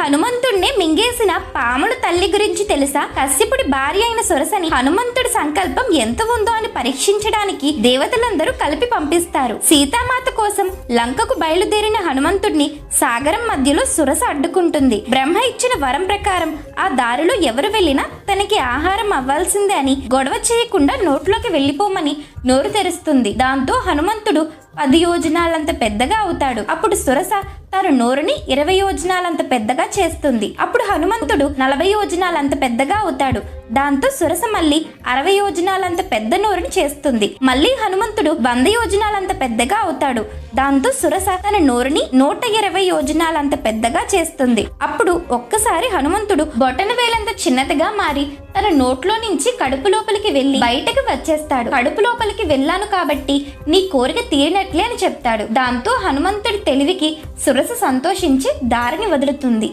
హనుమంతుడిని మింగేసిన పాముల తల్లి గురించి తెలుసా? కశ్యపుడి భార్య అయిన సురసని హనుమంతుడి సంకల్పం ఎంత ఉందో అని పరీక్షించడానికి దేవతలందరూ కలిపి పంపిస్తారు. సీతామాత కోసం లంకకు బయలుదేరిన హనుమంతుడిని సాగరం మధ్యలో సురస అడ్డుకుంటుంది. బ్రహ్మ ఇచ్చిన వరం ప్రకారం ఆ దారిలో ఎవరు వెళ్ళినా తనకి ఆహారం అవ్వాల్సిందే అని గొడవ చేయకుండా నోట్లోకి వెళ్ళిపోమని నోరు తెరుస్తుంది. దాంతో హనుమంతుడు 10 యోజనాలంత పెద్దగా అవుతాడు. అప్పుడు సురస తన నోరుని 20 యోజనాలంత పెద్దగా చేస్తుంది. అప్పుడు హనుమంతుడు 40 యోజనాలంత పెద్దగా అవుతాడు. దాంతో సురస మళ్ళీ 60 యోజనాలంత పెద్ద నోరుని చేస్తుంది. మళ్ళీ హనుమంతుడు 100 యోజనాలంత పెద్దగా అవుతాడు. దాంతో సురస తన నోరుని 120 యోజనాలంత పెద్దగా చేస్తుంది. అప్పుడు ఒక్కసారి హనుమంతుడు బొటన వేలంత చిన్నదిగా మారి తన నోట్లో నుంచి కడుపు లోపలికి వెళ్లి బయటకు వచ్చేస్తాడు. కడుపు లోపలికి వెళ్ళాను కాబట్టి నీ కోరిక తీరినట్లే అని చెప్తాడు. దాంతో హనుమంతుడి తెలివికి సురస సంతోషించి దారిని వదులుతుంది.